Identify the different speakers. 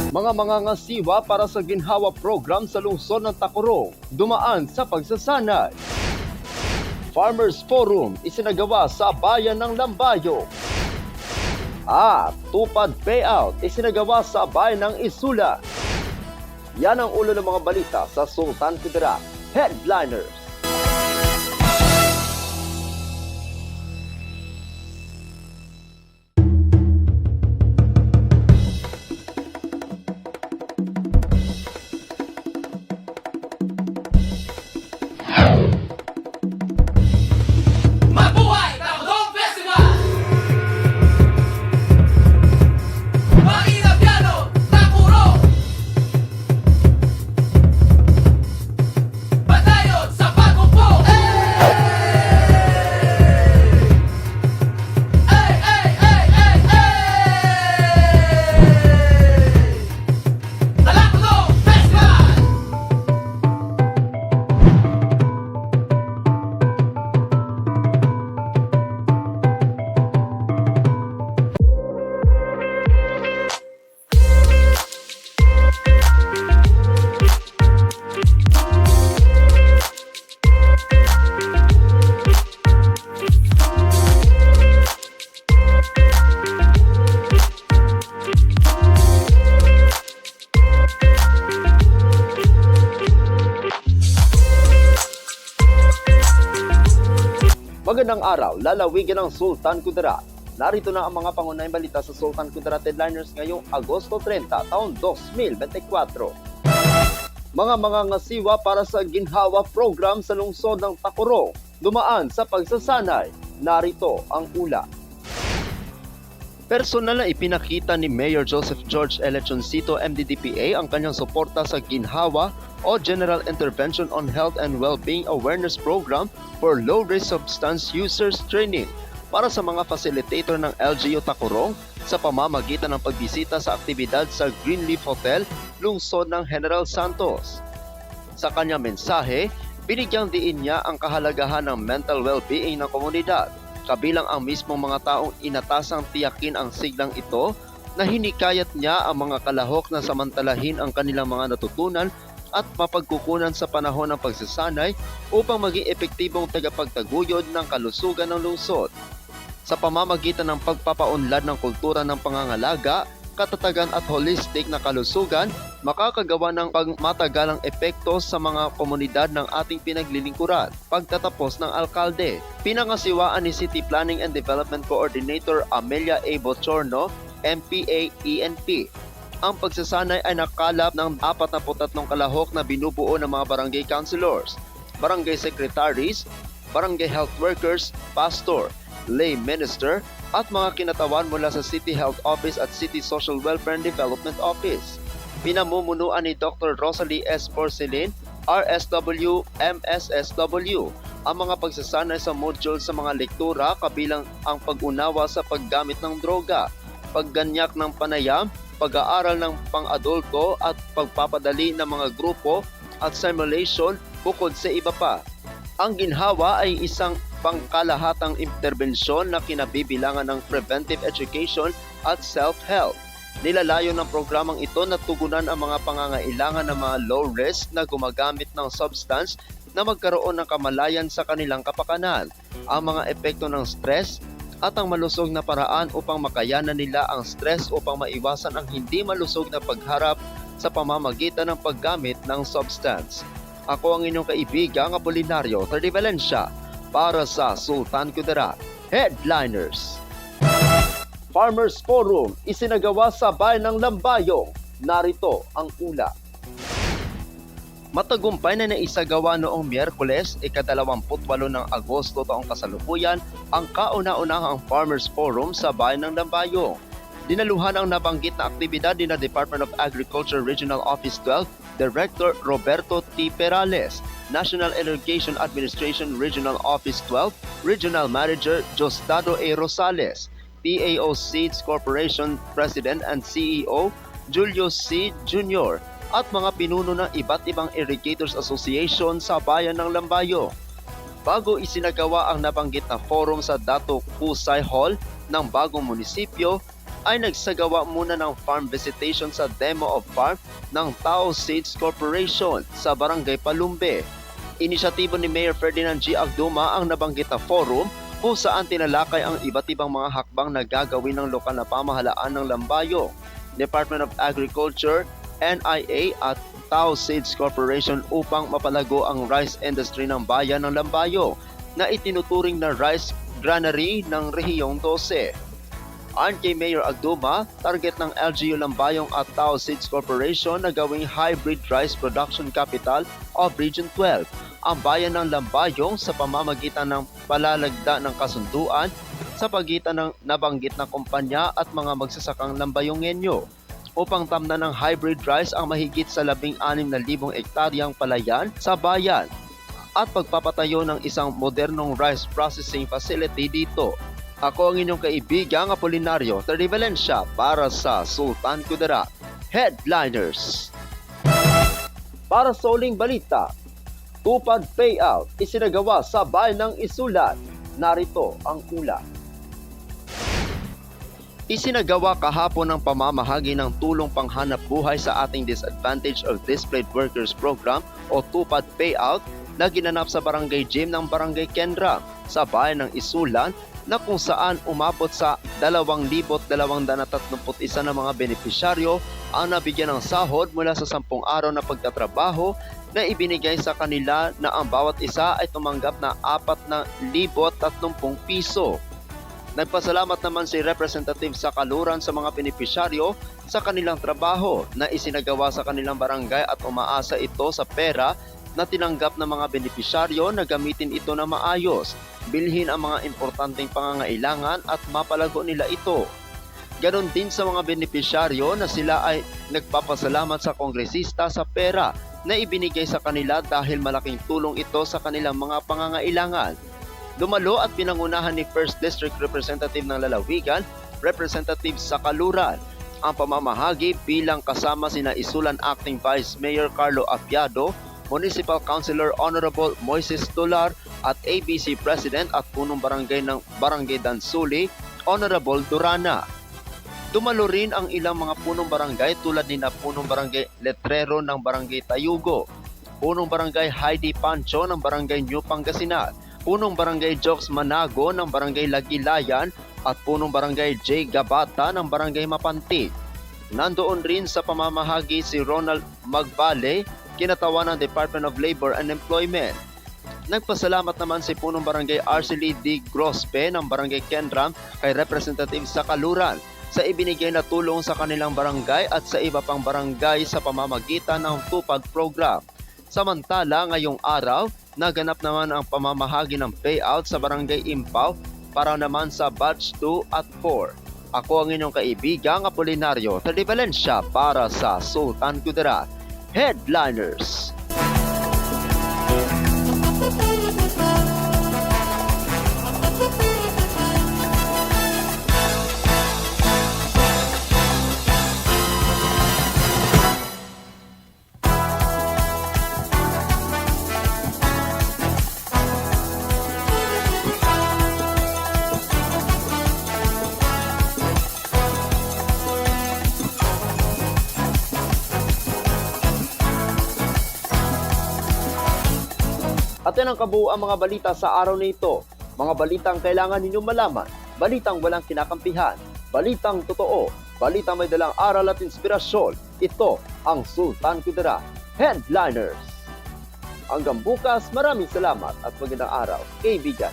Speaker 1: Mga mangangasiwa para sa ginhawa program sa lungsod ng Tacurong dumaan sa pagsasanay. Farmers Forum isinagawa sa bayan ng Lambayo. At tupad payout isinagawa sa bayan ng Isula. Yan ang ulo ng mga balita sa Sultan Kudarat Headliners. Magandang araw, lalawigan ng Sultan Kudarat. Narito na ang mga pangunahing balita sa Sultan Kudarat Headliners ngayong Agosto 30, taon 2024. Mga mangangasiwa para sa ginhawa program sa lungsod ng Tacurong dumaan sa pagsasanay. Narito ang ula. Personal na ipinakita ni Mayor Joseph George Elechoncito MDDPA ang kanyang suporta sa ginhawa o General Intervention on Health and Well-being Awareness Program for Low-Risk Substance Users Training para sa mga facilitator ng LGU Tacurong sa pamamagitan ng pagbisita sa aktibidad sa Greenleaf Hotel, lungsod ng General Santos. Sa kanyang mensahe, binigyang diin niya ang kahalagahan ng mental well-being ng komunidad, kabilang ang mismong mga taong inatasang tiyakin ang siglang ito na hinikayat niya ang mga kalahok na samantalahin ang kanilang mga natutunan at mapagkukunan sa panahon ng pagsasanay upang maging epektibong tagapagtaguyod ng kalusugan ng lungsod. Sa pamamagitan ng pagpapaunlad ng kultura ng pangangalaga, katatagan at holistic na kalusugan, makakagawa ng pagmatagalang epekto sa mga komunidad ng ating pinaglilingkuran. Pagtatapos ng alkalde, pinangasiwaan ni City Planning and Development Coordinator Amelia A. Bochorno, MPA-ENP. Ang pagsasanay ay nakalap ng 43 kalahok na binubuo ng mga barangay councilors, barangay secretaries, barangay health workers, pastor, lay minister, at mga kinatawan mula sa City Health Office at City Social Welfare and Development Office. Pinamumunuan ni Dr. Rosalie S. Porcelin, RSW, MSSW, ang mga pagsasanay sa module sa mga lektura kabilang ang pag-unawa sa paggamit ng droga, pagganyak ng panayam, pag-aaral ng pang-adulto at pagpapadali ng mga grupo at simulation bukod sa iba pa. Ang ginhawa ay isang pangkalahatang interbensyon na kinabibilangan ng preventive education at self-help. Nilalayo ng programang ito na tugunan ang mga pangangailangan ng mga low-risk na gumagamit ng substance na magkaroon ng kamalayan sa kanilang kapakanan, ang mga epekto ng stress, at ang malusog na paraan upang makayanan nila ang stress upang maiwasan ang hindi malusog na pagharap sa pamamagitan ng paggamit ng substance. Ako ang inyong kaibigang Apolinario Terdi Valencia para sa Sultan Kudarat Headliners. Farmers Forum isinagawa sa bayan ng Lambayo. Narito ang ula. Matagumpay na naisagawa noong Miyerkules, ika-28 ng Agosto taong kasalukuyan, ang kauna-unahang Farmers Forum sa bayan ng Lambayo. Dinaluhan ang nabanggit na aktibidad ni Department of Agriculture Regional Office 12, Director Roberto T. Perales, National Irrigation Administration Regional Office 12, Regional Manager Jostado A. Rosales, PAO Seeds Corporation President and CEO Julio C. Jr., at mga pinuno ng iba't ibang Irrigators Association sa bayan ng Lambayo. Bago isinagawa ang nabanggit na forum sa Dato Kusay Hall ng bagong munisipyo, ay nagsagawa muna ng farm visitation sa demo of farm ng Tao Seeds Corporation sa Barangay Palumbe. Inisyatibo ni Mayor Ferdinand G. Agduma ang nabanggit na forum kung saan tinalakay ang iba't ibang mga hakbang na gagawin ng lokal na pamahalaan ng Lambayong, Department of Agriculture, NIA at Tao Seeds Corporation upang mapalago ang rice industry ng bayan ng Lambayong na itinuturing na rice granary ng Rehiyong 12. Ayon kay Mayor Agduma, target ng LGU Lambayong at Tao Seeds Corporation na gawing hybrid rice production capital of Region 12 ang bayan ng Lambayong sa pamamagitan ng palalagda ng kasunduan sa pagitan ng nabanggit na kumpanya at mga magsasakang Lambayongenyo upang tamnan ng hybrid rice ang mahigit sa 16,000 ektaryang palayan sa bayan at pagpapatayo ng isang modernong rice processing facility dito. Ako ang inyong kaibigang Apolinario Terrivalencia para sa Sultan Kudarat Headliners. Para sa uling balita, tupad payout isinagawa sa bayan ng Isulan. Narito ang ulat. Isinagawa kahapon ng pamamahagi ng tulong panghanap buhay sa ating Disadvantaged or Displaced Workers Program o tupad payout na ginanap sa Barangay Gym ng Barangay Kendra sa bayan ng Isulan na kung saan umabot sa 2,231 na mga benepisyaryo ang nabigyan ng sahod mula sa 10 araw na pagtatrabaho na ibinigay sa kanila na ang bawat isa ay tumanggap na 4,030 piso. Nagpasalamat naman si Representative Sakaluran sa mga benepisyaryo sa kanilang trabaho na isinagawa sa kanilang barangay at umaasa ito sa pera na tinanggap ng mga benepisyaryo na gamitin ito na maayos, bilhin ang mga importanteng pangangailangan at mapalago nila ito. Ganon din sa mga benepisyaryo na sila ay nagpapasalamat sa kongresista sa pera na ibinigay sa kanila dahil malaking tulong ito sa kanilang mga pangangailangan. Dumalo at pinangunahan ni 1st District Representative ng Lalawigan, Representative Sakaluran, ang pamamahagi bilang kasama sina Isulan Acting Vice Mayor Carlo Apiado, Municipal Councilor Honorable Moises Tular at ABC President at punong barangay ng Barangay Dansuli, Honorable Durana. Dumalo rin ang ilang mga punong barangay tulad ni na punong barangay Letrero ng Barangay Tayugo, punong barangay Heidi Pancho ng Barangay New Pangasinan, punong barangay Jokes Manago ng Barangay Lagilayan at punong barangay J. Gabata ng Barangay Mapanti. Nandoon rin sa pamamahagi si Ronald Magbale, kinatawan ng Department of Labor and Employment. Nagpasalamat naman si punong barangay Arcely D. Grospe ng Barangay Kendram kay Representative Sakaluran sa ibinigay na tulong sa kanilang barangay at sa iba pang barangay sa pamamagitan ng tupad program. Samantala, ngayong araw, naganap naman ang pamamahagi ng payout sa Barangay Impaw para naman sa Batch 2 at 4. Ako ang inyong kaibigang Apolinario Terrivalencia para sa Sultan Kudarat Headliners. At yan ang kabuuan mga balita sa araw na ito. Mga balitang kailangan ninyong malaman, balitang walang kinakampihan, balitang totoo, balitang may dalang aral at inspirasyon. Ito ang Sultan Kudarat Headliners. Hanggang bukas, maraming salamat at magandang araw, kaibigan.